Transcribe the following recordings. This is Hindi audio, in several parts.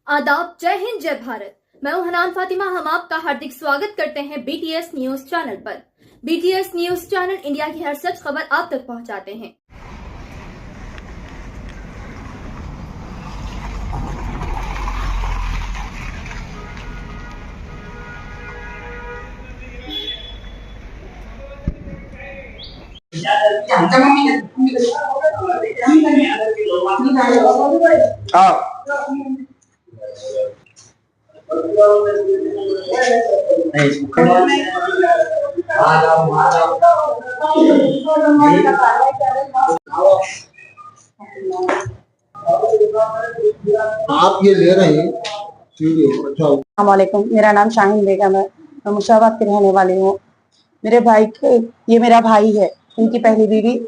आदाब, जय हिंद, जय भारत। मैं हूं हनान फातिमा। हम आपका हार्दिक स्वागत करते हैं BTS न्यूज चैनल पर। BTS न्यूज चैनल इंडिया की हर सच खबर आप तक पहुंचाते हैं। आप ये ले रहे हैं वीडियो। अच्छा, अस्सलामुअलैकुम, मेरा नाम शाहीन बेगम है। मैं मुर्शिदाबाद की रहने वाली हूँ। मेरे भाई ये मेरा भाई है। इनकी पहली बीवी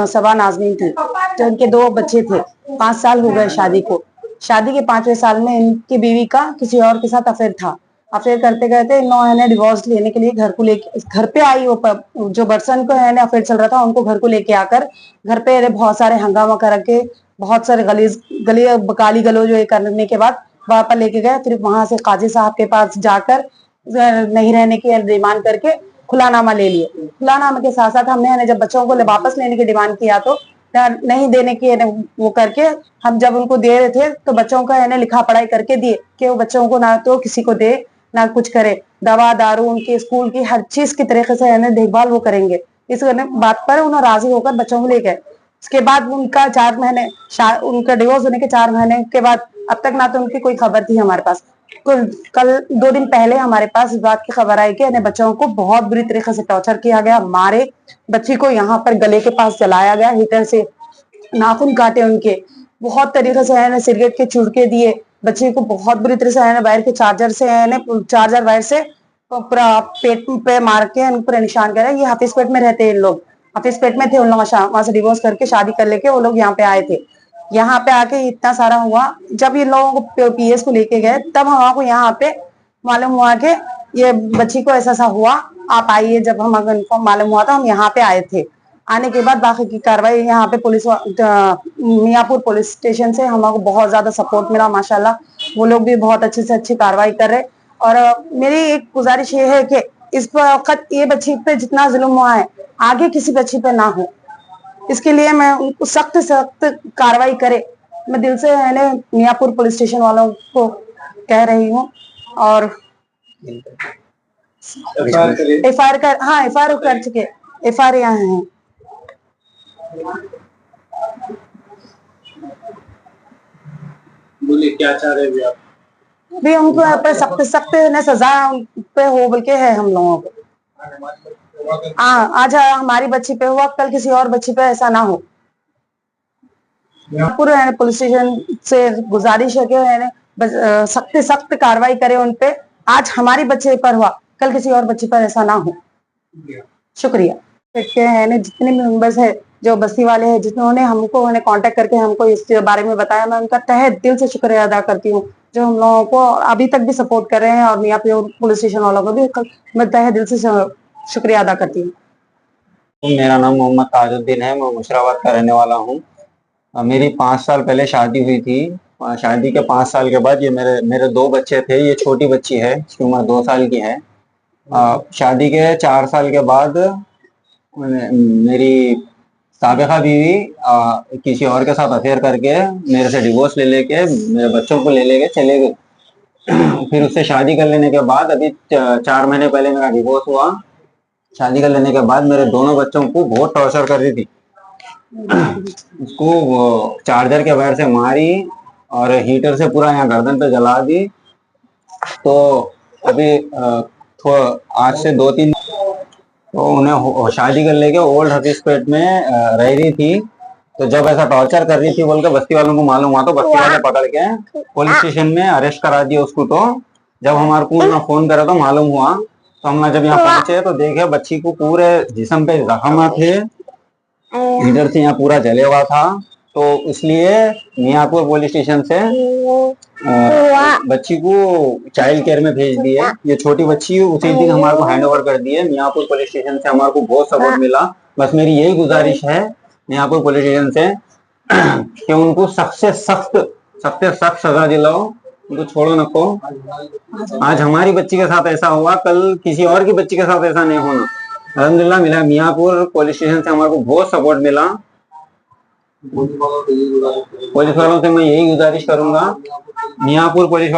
सबा नाज़नीन थी। तो इनके 2 बच्चे थे। 5 साल हो गए शादी को। शादी के 5वें साल में इनकी बीवी का किसी और के साथ अफेयर था। अफेयर करते करते इन लोगों ने डिवोर्स लेने के लिए घर पे आई। वो जो पर्सन को है अफेयर चल रहा था उनको घर को लेके आकर घर पे बहुत सारे हंगामा करके बहुत सारे गली गाली गलौज करने के बाद वहां पर लेके गए। फिर वहां से काजी साहब के पास जाकर नहीं रहने की डिमांड करके खुलानामा ले लिए। खुलानामा के साथ साथ हमने जब बच्चों को वापस लेने की डिमांड किया तो नहीं देने की वो करके हम जब उनको दे रहे थे तो बच्चों का लिखा पढ़ाई करके दिए कि वो बच्चों को ना तो किसी को दे ना कुछ करे। दवा दारू उनके स्कूल की हर चीज की तरीके से देखभाल वो करेंगे। इस बात पर उन्हें राजी होकर बच्चों को ले गए। उसके बाद उनका 4 महीने उनका डिवोर्स होने के 4 महीने के बाद अब तक ना तो उनकी कोई खबर थी हमारे पास। कल 2 दिन पहले हमारे पास इस बात की खबर आई कि बच्चों को बहुत बुरी तरीके से टॉर्चर किया गया। मारे, बच्ची को यहाँ पर गले के पास जलाया गया, हीटर से नाखून काटे उनके, बहुत तरीके से सिगरेट के चुड़के दिए। बच्ची को बहुत बुरी तरह से वायर के चार्जर वायर से पूरा पेट पे मार के पूरा निशान करे। ये हाफिज पेट में रहते हैं। इन लोग हाफिज पेट में थे। उन लोग वहां से डिवोर्स करके शादी कर लेके वो लोग यहाँ पे आए थे। यहाँ पे आके इतना सारा हुआ। जब इन लोगों को PS को लेके गए तब हमको यहाँ पे मालूम हुआ कि ये बच्ची को ऐसा हुआ, आप आइए। जब हम मालूम हुआ था हम यहाँ पे आए थे। आने के बाद बाकी की कार्रवाई यहाँ पे मियाँपुर पुलिस स्टेशन से हमको बहुत ज्यादा सपोर्ट मिला माशाल्लाह। वो लोग भी बहुत अच्छे से अच्छी कार्रवाई कर रहे। और मेरी एक गुजारिश ये है कि इस वक्त ये बच्ची पे जितना जुल्म हुआ है आगे किसी बच्ची पे ना हो। इसके लिए मैं उनको सख्त कार्रवाई करे। मैं दिल से मियाँपुर पुलिस स्टेशन वालों को कह रही हूँ। और FIR कर चुके। FIR यहाँ है। बोलिए क्या चाह रहे हैं आप? भी उनको सख्त सजा पे हो बोल के है हम लोगों को। आज हमारी बच्ची पे हुआ, कल किसी और बच्ची पे ऐसा ना हो। पूरे पुलिस स्टेशन से गुजारिश है कि सख्त कार्रवाई करे उन पे। आज हमारी बच्चे पर हुआ, कल किसी और बच्ची पर ऐसा ना हो। शुक्रिया। जितने भी मेंबर्स है जो बस्ती वाले हैं जिन्होंने हमको कांटेक्ट करके हमको इस बारे में बताया, मैं उनका तहे दिल से शुक्रिया अदा करती हूँ जो हम लोगों को अभी तक भी सपोर्ट कर रहे हैं। और मियाँपुर पुलिस स्टेशन वालों को भी मैं तहे दिल से शुक्रिया अदा करती हूँ। मेरा नाम मोहम्मद ताजुद्दीन है। मैं मुर्शिदाबाद का रहने वाला हूँ। मेरी 5 साल पहले शादी हुई थी। शादी के 5 साल के बाद ये मेरे 2 बच्चे थे। ये छोटी बच्ची है, इसकी उम्र 2 साल की है। शादी के 4 साल के बाद मेरी साबिका बीवी किसी और के साथ अफेयर करके मेरे से डिवोर्स ले लेके मेरे बच्चों को ले लेके चले गए। फिर उससे शादी कर लेने के बाद अभी 4 महीने पहले मेरा डिवोर्स हुआ। शादी कर लेने के बाद मेरे दोनों बच्चों को बहुत टॉर्चर कर रही थी। उसको वो चार्जर के वायर से मारी और हीटर से पूरा यहाँ गर्दन पे जला दी। तो अभी आज से 2-3 तो उन्हें शादी कर लेके ओल्ड हफीजपेट में रह रही थी। तो जब ऐसा टॉर्चर कर रही थी बोल के बस्ती वालों को मालूम हुआ तो बस्ती वाले पकड़ के पुलिस स्टेशन में अरेस्ट करा दिया उसको। तो जब हमारे को फोन करा तो मालूम हुआ तो हम जब यहाँ पहुंचे तो देखे बच्ची को पूरे जिस्म पे जख्म थे, इधर से यहाँ पूरा जले हुआ था। तो इसलिए मियाँपुर पुलिस स्टेशन से बच्ची को चाइल्ड केयर में भेज दिए। ये छोटी बच्ची उसी दिन हमारे को हैंड ओवर कर दिए। मियाँपुर पुलिस स्टेशन से हमारे को बहुत सपोर्ट मिला। बस मेरी यही गुजारिश है मियाँपुर पुलिस स्टेशन से कि उनको सख्त से सख्त सजा दिलाओ उनको छोड़ो नको। आज हमारी बच्ची के साथ ऐसा हुआ, कल किसी और की बच्ची के साथ ऐसा नहीं होना। अल्हम्दुलिल्लाह मिला, मियाँपुर पुलिस स्टेशन से हमारे को बहुत सपोर्ट मिला। पुलिस वालों से मैं यही गुजारिश करूंगा, मियाँपुर पुलिस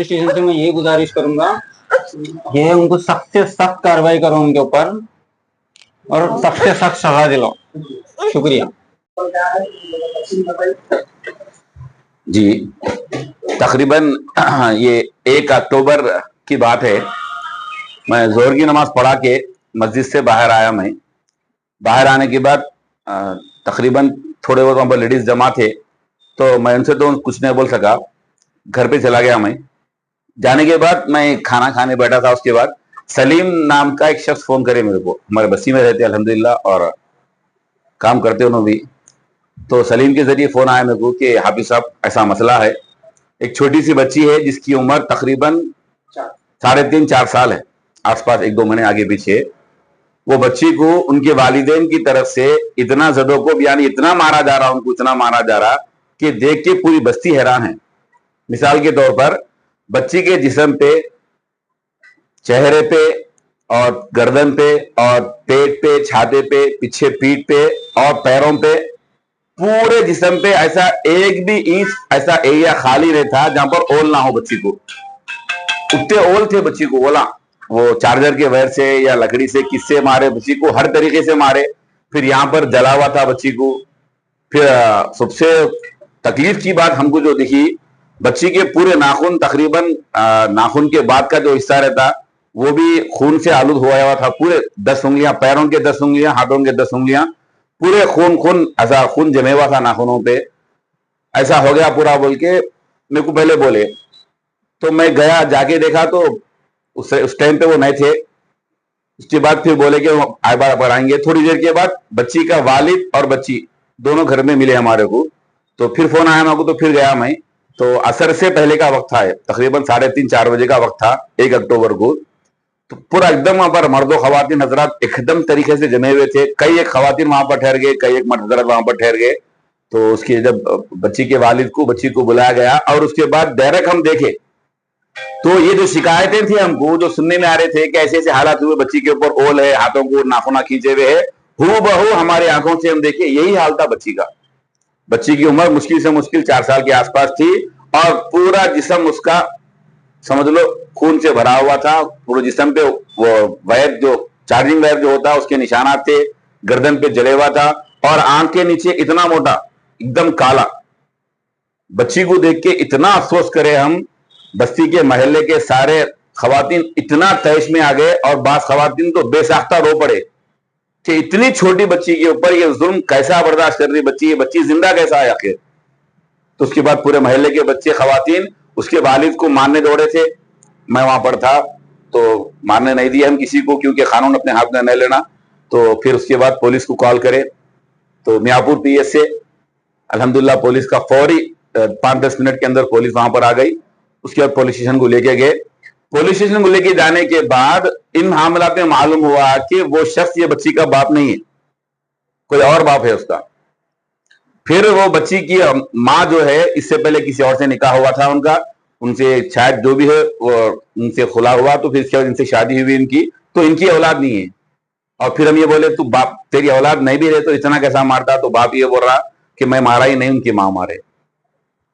स्टेशन से मैं यही गुजारिश करूंगा कि उनको सख्त से सख्त कार्रवाई करो उनके ऊपर और सख्त से सख्त सजा दिलाओ। शुक्रिया जी। तकरीबन ये 1 अक्टूबर की बात है। मैं जोहर की नमाज पढ़ा के मस्जिद से बाहर आया। मैं बाहर आने के बाद तकरीबन थोड़े बहुत वहाँ पर लेडीज जमा थे, तो मैं उनसे तो कुछ नहीं बोल सका, घर पे चला गया। मैं जाने के बाद मैं खाना खाने बैठा था। उसके बाद सलीम नाम का एक शख्स फोन करे मेरे को, हमारे बस्ती में रहते अल्हम्दुलिल्लाह और काम करते उन्होंने भी। तो सलीम के जरिए फोन आया मेरे को कि हाफिज साहब ऐसा मसला है, एक छोटी सी बच्ची है जिसकी उम्र तकरीबन 3.5-4 साल है, आसपास 1-2 महीने आगे पीछे। वो बच्ची को उनके वालिदैन की तरफ से इतना ज़दोकोब यानी इतना मारा जा रहा, उनको इतना मारा जा रहा कि देख के पूरी बस्ती हैरान है। मिसाल के तौर पर बच्ची के जिस्म पे, चेहरे पे और गर्दन पे और पेट पे, छाते पे, पीछे पीठ पे और पैरों पे, पूरे जिस्म पे ऐसा एक भी इंच ऐसा एरिया खाली नहीं था जहां पर ओल ना हो बच्ची को। उतने ओल थे बच्ची को, ओला वो चार्जर के वायर से या लकड़ी से किससे मारे बच्ची को, हर तरीके से मारे। फिर यहाँ पर जला हुआ था बच्ची को। फिर सबसे तकलीफ की बात हमको जो दिखी, बच्ची के पूरे नाखून, तकरीबन नाखून के बाद का जो हिस्सा रहता वो भी खून से आलूद हुआ था। पूरे 10 उंगलियां, पैरों के 10 उंगलियां, हाथों के 10 उंगलियां, पूरे खून ऐसा खून जमे हुआ था नाखूनों पे। ऐसा हो गया पूरा बोल के मेरे को पहले बोले। तो मैं गया, जाके देखा तो उस टाइम पे वो नहीं थे। उसके बाद फिर बोले कि वो बार बार आएंगे। थोड़ी देर के बाद बच्ची का वालिद और बच्ची दोनों घर में मिले हमारे को। तो फिर फोन आया मेरे को, तो फिर गया मैं। तो असर से पहले का वक्त था, तकरीबन 3:30-4 बजे का वक्त था 1 अक्टूबर को। तो पूरा एकदम वहां पर मर्दो खवातीन हजरात एकदम तरीके से जमे हुए थे। कई एक खवातीन वहां पर ठहर गए, कई एक मर्द हजरात वहां पर ठहर गए। तो उसकी जब बच्ची के वालिद को, बच्ची को बुलाया गया और उसके बाद डायरेक्ट हम देखे तो ये जो शिकायतें थी हमको, जो सुनने में आ रहे थे कि ऐसे ऐसे हालात हुए, बच्ची के ऊपर ओल है, हाथों को नाखूना खींचे हुए है, हूबहू हमारे आंखों से हम देखे यही हाल था बच्ची का। बच्ची की उम्र मुश्किल से मुश्किल 4 साल के आसपास थी और पूरा जिस्म उसका समझ लो खून से भरा हुआ था। पूरे जिस्म पे वो वायर, जो चार्जिंग वायर जो होता है उसके निशानात थे, गर्दन पे जले हुआ था और आंख के नीचे इतना मोटा, एकदम काला। बच्ची को देख के इतना अफसोस करे हम, बस्ती के महल्ले के सारे खवातीन इतना तैश में आ गए और बास खवातीन तो बेसाख्ता रो पड़े कि इतनी छोटी बच्ची के ऊपर ये जुल्म कैसा बर्दाश्त कर रही बच्ची, ये बच्ची जिंदा कैसा है आखिर। तो उसके बाद पूरे महल्ले के बच्चे, खवातीन उसके वालिद को मारने दौड़े थे। मैं वहां पर था तो मारने नहीं दिया हम किसी को, क्योंकि कानून अपने हाथ में नहीं लेना। तो फिर उसके बाद पुलिस को कॉल करे तो मियाँपुर पीएस से अल्हम्दुलिल्लाह पुलिस का फौरी 5-10 मिनट के अंदर पुलिस वहां पर आ गई। उसके बाद पुलिस स्टेशन को लेके गए। पुलिस स्टेशन को लेके जाने के बाद इन मामलात में मालूम हुआ कि वो शख्स ये बच्ची का बाप नहीं है, कोई और बाप है उसका। फिर वो बच्ची की माँ जो है, इससे पहले किसी और से निकाह हुआ था उनका, उनसे शायद जो भी है वो उनसे खुला हुआ, तो फिर इसके बाद इनसे शादी हुई इनकी, तो इनकी औलाद नहीं है। और फिर हम ये बोले तू बाप, तेरी औलाद नहीं भी रहे तो इतना कैसा मारता। तो बाप ये बोल रहा कि मैं मारा ही नहीं, उनकी माँ मारे।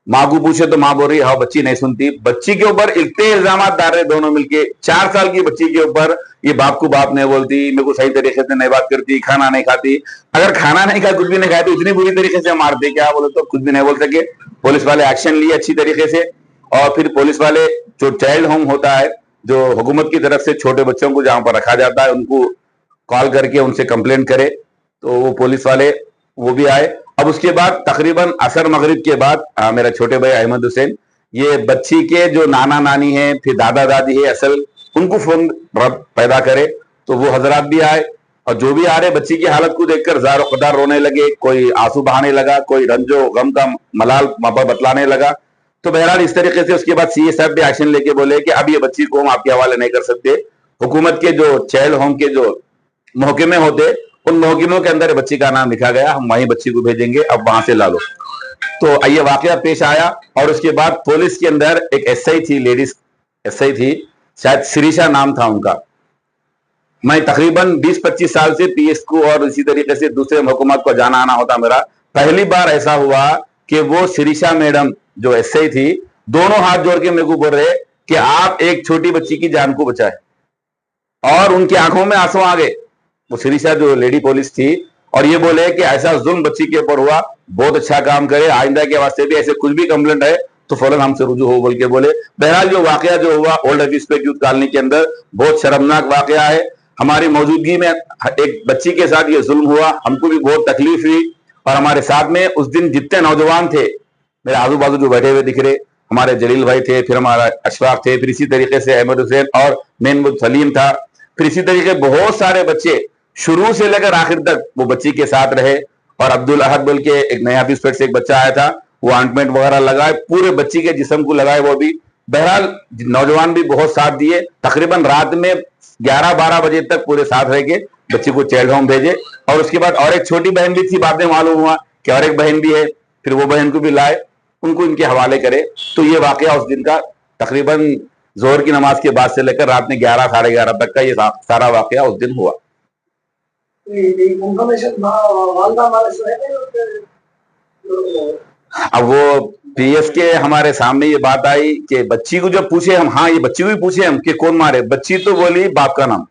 माँ को पूछे तो माँ बोल रही है हाँ, बच्ची नहीं सुनती। बच्ची के ऊपर इतने इल्जाम डाल रहे दोनों मिलके। 4 साल की बच्ची के ऊपर ये बाप को बाप नहीं बोलती, मेरे को सही तरीके से नहीं बात करती, खाना नहीं खाती। अगर खाना नहीं खाए, कुछ भी नहीं खाए तो इतनी बुरी तरीके से मारते क्या, बोले तो कुछ भी नहीं बोल सके। पुलिस वाले एक्शन लिए अच्छी तरीके से। और फिर पुलिस वाले जो चाइल्ड होम होता है, जो हुकूमत की तरफ से छोटे बच्चों को जहां पर रखा जाता है, उनको कॉल करके उनसे कंप्लेंट करे, तो वो पुलिस वाले वो भी आए। अब उसके बाद तकरीबन असर मगरिब के बाद मेरा छोटे भाई अहमद हुसैन, ये बच्ची के जो नाना नानी है, फिर दादा दादी है असल, उनको फोन पैदा करे तो वो हजरात भी आए। और जो भी आ रहे बच्ची की हालत को देखकर जार कदार रोने लगे, कोई आंसू बहाने लगा, कोई रंजो गम का मलाल बतलाने लगा। तो बहरहाल इस तरीके से उसके बाद सीए साहब भी एक्शन लेके बोले कि अब ये बच्ची को हम आपके हवाले नहीं कर सकते। हुकूमत के जो चाइल्ड होम के जो महकमे होते, उन महकमों के अंदर बच्ची का नाम लिखा गया, हम वहीं बच्ची को भेजेंगे, अब वहां से ला लो। तो ये वाकया पेश आया और उसके बाद पुलिस के अंदर एक एसआई थी, लेडीज एसआई थी, शायद शिरीषा नाम था उनका। मैं तकरीबन 20-25 साल से पीएस को और इसी तरीके से दूसरे महकूमत को जाना आना होता मेरा। पहली बार ऐसा हुआ कि वो शिरीषा मैडम जो एसआई थी, दोनों हाथ जोड़ के मेरे को बोल रहे कि आप एक छोटी बच्ची की जान को बचाए, और उनकी आंखों में आंसू आ गए। वो शिरीषा जो लेडी पुलिस थी, और ये बोले कि ऐसा जुल्म बच्ची के ऊपर हुआ, बहुत अच्छा काम करे, आइंदा के वास्ते भी ऐसे कुछ भी कंप्लेंट है तो फौरन हमसे रुजू हो बोल के बोले। बहरहाल जो वाकया जो हुआ ओल्ड हफीजपेट यूथ कॉलोनी के अंदर, बहुत शर्मनाक वाकया है। हमारी मौजूदगी में एक बच्ची के साथ ये जुल्म हुआ, हमको भी बहुत तकलीफ हुई। और हमारे साथ में उस दिन जितने नौजवान थे मेरे आजू बाजू जो बैठे हुए दिख रहे, हमारे जलील भाई थे, फिर हमारा अशफाक थे, फिर इसी तरीके से अहमद हुसैन और मेन सलीम था, फिर इसी तरीके बहुत सारे बच्चे शुरू से लेकर आखिर तक वो बच्ची के साथ रहे। और अब्दुल अहद बोल के एक नया हफीजपेट से एक बच्चा आया था, वो ऑइंटमेंट वगैरह लगाए, पूरे बच्ची के जिस्म को लगाए वो भी। बहरहाल नौजवान भी बहुत साथ दिए। तकरीबन रात में 11-12 बजे तक पूरे साथ रह के बच्ची को चाइल्ड होम भेजे। और उसके बाद और एक छोटी बहन भी थी, बाद में मालूम हुआ कि और एक बहन भी है, फिर वो बहन को भी लाए, उनको इनके हवाले करे। तो ये वाकया उस दिन का तकरीबन जोहर की नमाज के बाद से लेकर रात में 11-11:30 तक का ये सारा वाकया उस दिन हुआ। अब वो पीएस के हमारे सामने ये बात आई कि बच्ची को जब पूछे हम, हाँ ये बच्ची को भी पूछे हम कि कौन मारे, बच्ची तो बोली बाप का नाम,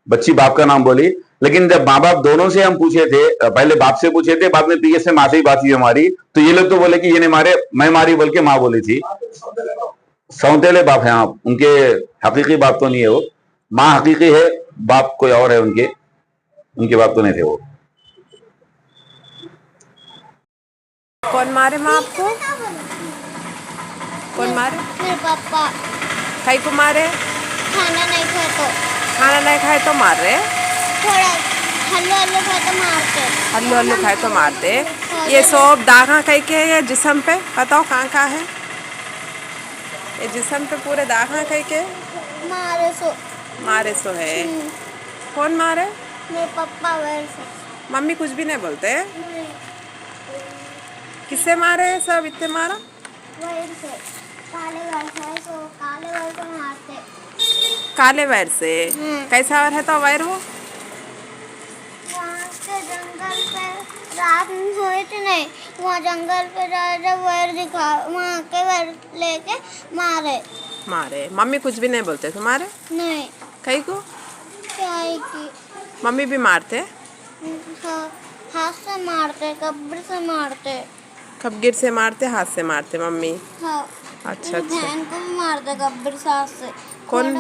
बच्ची बाप का नाम बोली। लेकिन जब माँ बाप दोनों से हम पूछे थे, पहले बाप से पूछे थे, बाद में पीएस से माँ से ही बात हुई हमारी, तो ये लोग तो बोले कि ये ने मारे, मैं मारी बोल के माँ बोली थी। सौतेले बाप है आप, उनके हकीकी बाप तो नहीं है वो, माँ हकीकी है, बाप कोई और है उनके बाप तो नहीं थे वो। कौन मारे माँ आपको? कौन मारे? मेरे पापा। खाई को मारे? खाना नहीं खाए तो। खाना नहीं खाए तो मार रहे? थोड़ा हल्लो हल्लो खाए तो मारते। हल्लो हल्लो खाए तो मारते। ये सब दागा कहीं के है जिस्म पे? बताओ कहाँ कहाँ है ये जिस्म पे? पूरे दागा कहीं के? मारे सो है। कौन मारे? मेरे पापा वैसे। मम्मी कुछ भी नहीं बोलते? किससे मारे सब इतने मारा? वैसे काले वैर से, तो काले वैर से मारते। काले वैर से? कैसा वैर है तो वैर हो? वहाँ के जंगल पे रात में सोए थे नहीं, वहाँ जंगल पे राजा वैर दिखा, वहाँ के वैर लेके मारे। मम्मी कुछ भी नहीं बोलते तुम्हारे? नहीं। कहीं को? क्या है कि मम्मी भी मारते? हाथ से मारते, कब्र से मारते। कब्र से मारते, हाथ से मारते मम्मी? हाँ। अच्छा। बहन को भी मारते कब्र से, हाथ से। कौन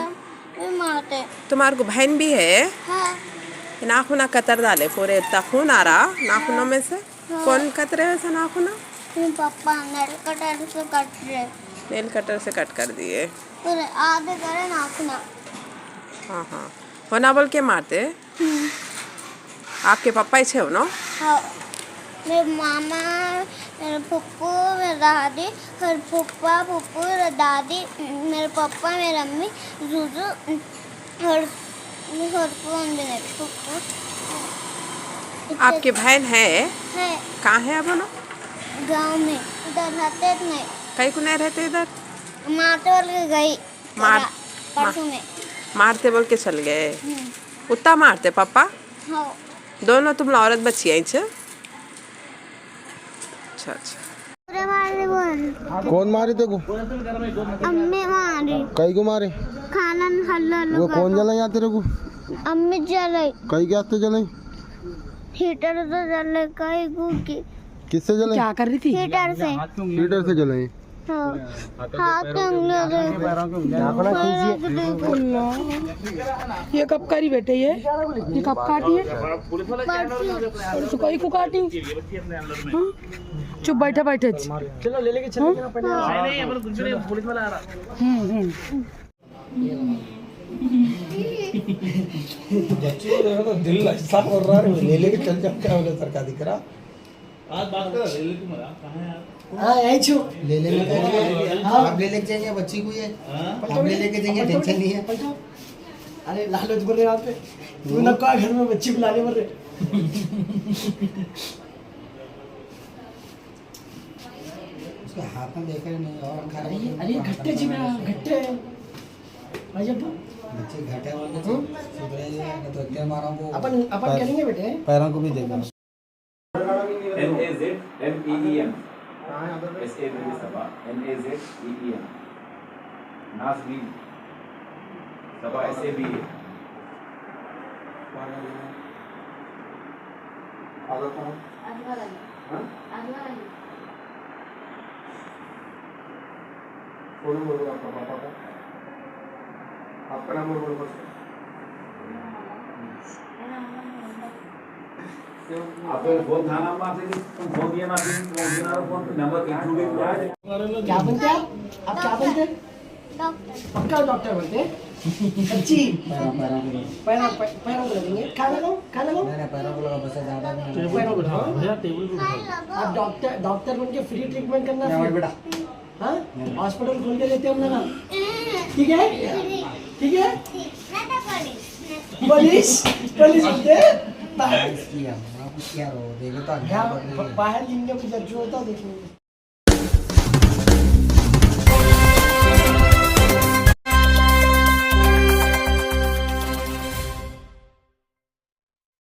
भी मारते? तुम्हारे को बहन भी है? हाँ। नाखूना कतर डाले पूरे, इतना खून आ रहा नाखूनों में से। कौन कतरे वैसे नाखूना? पापा नेल कटर से कट रहे। नेल कटर से कट कर दिए? पूरे आधे करे नाखूना। हाँ हाँ, होना बोल के मारते? आपके पापा ही छे हो ना? हाँ। मेरे मामा, मेरे पप्पू, मेरे दादी, मेरे पप्पा, पप्पू, मेरे दादी, मेरे पापा, मेरी अम्मी, जूजू और कौन भी नहीं, पप्पू। आपके बहन है? कहाँ है अब ना? गांव में, इधर रहते नहीं। कहीं को नहीं रहते इधर? मारते बोल के गई परसों में। मारते बोल के चल गए? उतना मारते पापा? हाँ। दोनों तुम लोग औरत बच्ची आई छे? अच्छा अच्छा। कौन मारे तेको? अम्मी मारी। कई को मारे? खाना हल्लो वो कौन जला यहाँ तेरे को? अम्मी जलाई। कई के हाथ जलाई? हीटर से जले, कई की। किससे जलाई? क्या कर रही थी? हीटर से। हीटर से जलाई? हाँ। हाथ के उंगलियों से। ये कब करी बेटे? ये कब काटी है? परसों कई को काटी? हाँ? चुप बैठे बैठे चलो ले लेके चलो। पुलिस वाला आ रहा। दिल ऐसा कर रहा है, ले लेके चल जा, क्या बोले सरकार दिख रहा। आज बात कर, ले ले तुम्हारा कहाँ है आप? हाँ यही छो, ले ले आप ले लेके जाएंगे बच्ची को, ये हम ले लेके जाएंगे, टेंशन नहीं है। अरे लालच बोल रहे आप, तू ना कहा घर में बच्ची बुलाने बोल रहे। उसके हाथ में देखा ही नहीं और खा अरे घट्टे चिमणा घट्टे माझे बच्चे घाटे वाले सुधरेंगे नहीं तो इतने मारा को अपन करेंगे बेटे पैरों को भी देखा NAZMEEM SABM सभा NAZEEM नाज़मीन सभा SABA आपका नाम बोलो आपको फोन था ना आपसे तुम फोन दिया ना फोन नंबर इंक्लूडेड क्या बनते आप क्या बनते डॉक्टर पक्का डॉक्टर बनते अच्छी पैरों को लगेंगे खाना लो मैंने पैरों को लगा बस ज्यादा नहीं पैरों को आप डॉक्टर बन के फ्री ट्रीटमेंट करना मैं फिर बेटा हाँ हॉस्पिटल खोल के देते हम लोग ठीक है ठीक है पुलिस होते किया आप क्या रो देखो तो बाहर लिंगे जो होता देखेंगे